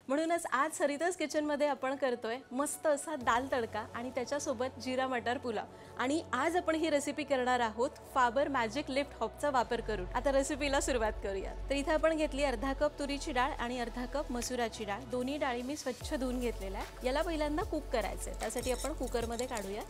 म्हणूनच आज सरिताज किचनमध्ये आपण करतोय मस्त असा दाल तडका आणि त्याच्यासोबत जिरा मटार पुलाव। आणि आज आपण ही रेसिपी करणार आहोत फाबर मॅजिक लिफ्ट हॉबचा वापर करून। आता रेसिपीला सुरुवात करूया। तर इथे आपण घेतली अर्धा कप तुरीची डाळ आणि अर्धा कप मसुराची डाळ। दोन्ही डाळी मी स्वच्छ धुवून घेतलेल्या आहे। याला पहिल्यांदा कुक करायचे, त्यासाठी आपण कुकरमध्ये काढूया।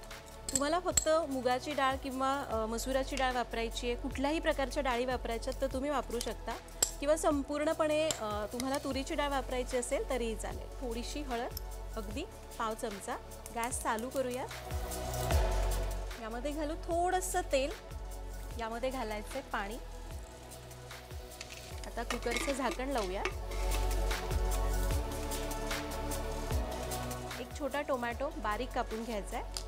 तुम्हाला फक्त मुगाची डाळ किंवा मसुराची डाळ वापरायची आहे, कुठल्याही प्रकारच्या डाळी वापरायच्या तर तुम्ही वापरू शकता, किंवा संपूर्णपणे तुम्हाला तुरीची डाळ वापरायची असेल तरीही चालेल। थोडीशी हळद, अगदी पाव चमचा। गॅस चालू करूया। यामध्ये घालू थोडंसं तेल, यामध्ये घालायचे पाणी। आता कुकरचं झाकण लावूया। एक छोटा टोमॅटो बारीक कापून घ्यायचा आहे।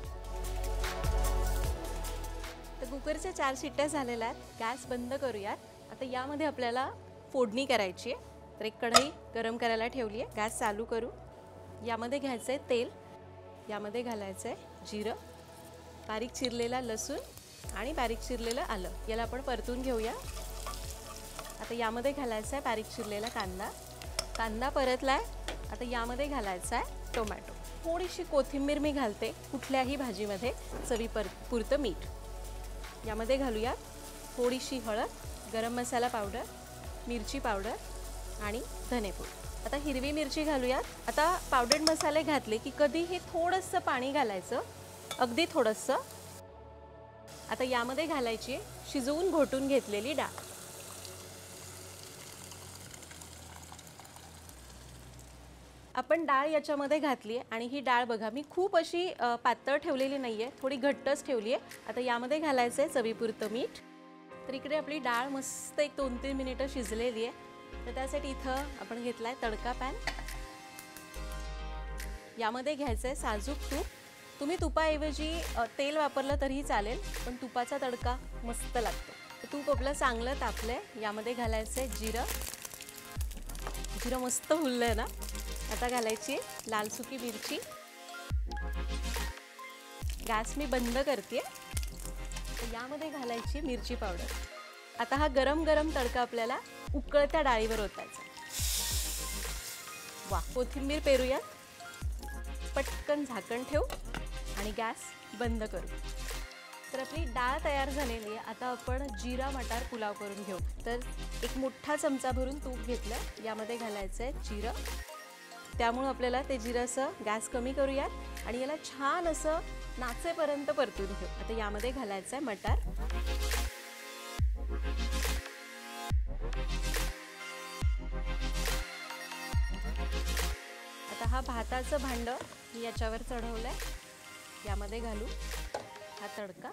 तर कुकरच्या 4 शिट्ट्या झालेल्या आहेत। गॅस बंद करूया। आता यामध्ये आपल्याला फोडणी करायची आहे। तर एक कढई गरम करायला ठेवली आहे। गॅस चालू करू। यामध्ये घ्यायचं आहे तेल, यामध्ये घालायचं आहे जिरं, बारीक चिरलेला लसूण आणि बारीक चिरलेलं आलं। याला आपण परतून घेऊया। आता यामध्ये घालायचं आहे बारीक चिरलेला कांदा। कांदा परतलाय। आता यामध्ये घालायचं आहे टोमॅटो। थोडीशी कोथिंबीर मी घालते कुठल्याही भाजीमध्ये, चवीपुरतं मीठ। यामध्ये घालूया थोडीशी हळद, गरम मसाला पावडर, मिरची पावडर आणि धनेपूड। आता हिरवी मिरची घालूयात। आता पावडर्ड मसाले घातले की कधीही थोडंसं पाणी घालायचं, अगदी थोडंसं। आता यामध्ये घालायची शिजवून घोटून घेतलेली डाळ। आपण डाळ याच्यामध्ये घातली आहे आणि ही डाळ बघा मी खूप अशी पातळ ठेवलेली नाहीये, थोडी घट्टच ठेवली आहे। आता यामध्ये घालायचं आहे चवीपुरतं मीठ। तर इकडे आपली डाळ मस्त एक 2-3 मिनिटं शिजलेली आहे। तर त्यासाठी इथं आपण घेतलाय तडका पॅन। यामध्ये घ्यायचं आहे साजूक तूप। तुम्ही तुपाऐवजी तेल वापरलं तरीही चालेल, पण तुपाचा तडका मस्त लागतो। तर तूप आपलं चांगलं तापलंय। यामध्ये घालायचं आहे जिरं। जिरं मस्त फुललंय ना। आता घालायची लाल सुकी मिरची। गॅस मी बंद करते। तर यामध्ये घालायची मिरची पावडर। आता हा गरम गरम तडका आपल्याला उकळत्या डाळीवर ओतायचा। वा, कोथिंबीर पेरूया। पटकन झाकण ठेवू आणि गॅस बंद करू। तर आपली डाळ तयार झालेली आहे। आता आपण जिरा मटार पुलाव करून घेऊ। तर एक मोठा चमचा भरून तूप घेतलं, यामध्ये घालायचं आहे जिरं। त्यामुळे आपल्याला ते जिरंसं गॅस कमी करूयात आणि याला छान असं नाचेपर्यंत परतून घेऊ। आता यामध्ये घालायचं आहे मटार। आता हा भाताचं भांडं मी याच्यावर चढवलंय, यामध्ये घालू हा तडका।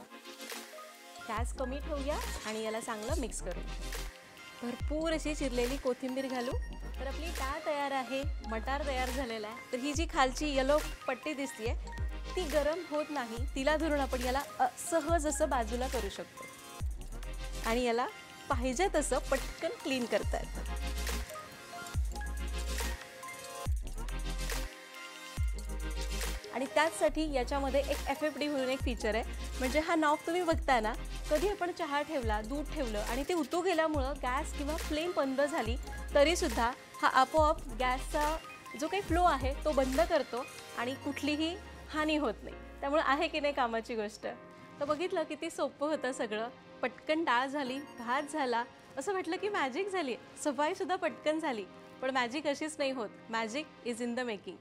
गॅस कमी ठेवूया आणि याला चांगलं मिक्स करू। भरपूर अशी चिरलेली कोथिंबीर घालू। तर आपली डाळ तयार आहे, मटार तयार झालेला आहे। तर ही जी खालची येलो पट्टी दिसतीये ती गरम होत नाही, तिला धरून आपण याला सहज असं बाजूला करू शकतो आणि याला पाहिजे तसं पटकन क्लीन करता येतं। आणि त्याचसाठी याच्यामध्ये एक FFD म्हणून एक फीचर आहे। म्हणजे हा नॉब तुम्ही बघताय ना, कधी आपण चहा ठेवला, दूध ठेवलं आणि ते उतू गेल्यामुळं गॅस किंवा फ्लेम बंद झाली तरीसुद्धा हा आपोआप गॅसचा जो काही फ्लो आहे तो बंद करतो आणि कुठलीही हानी होत नाही। त्यामुळे आहे की नाही कामाची गोष्ट। तर बघितलं किती सोपं होतं सगळं। पटकन डाळ झाली, भात झाला, असं म्हटलं की मॅजिक झाली। सफाईसुद्धा पटकन झाली। पण मॅजिक अशीच नाही होत, magic is in the making.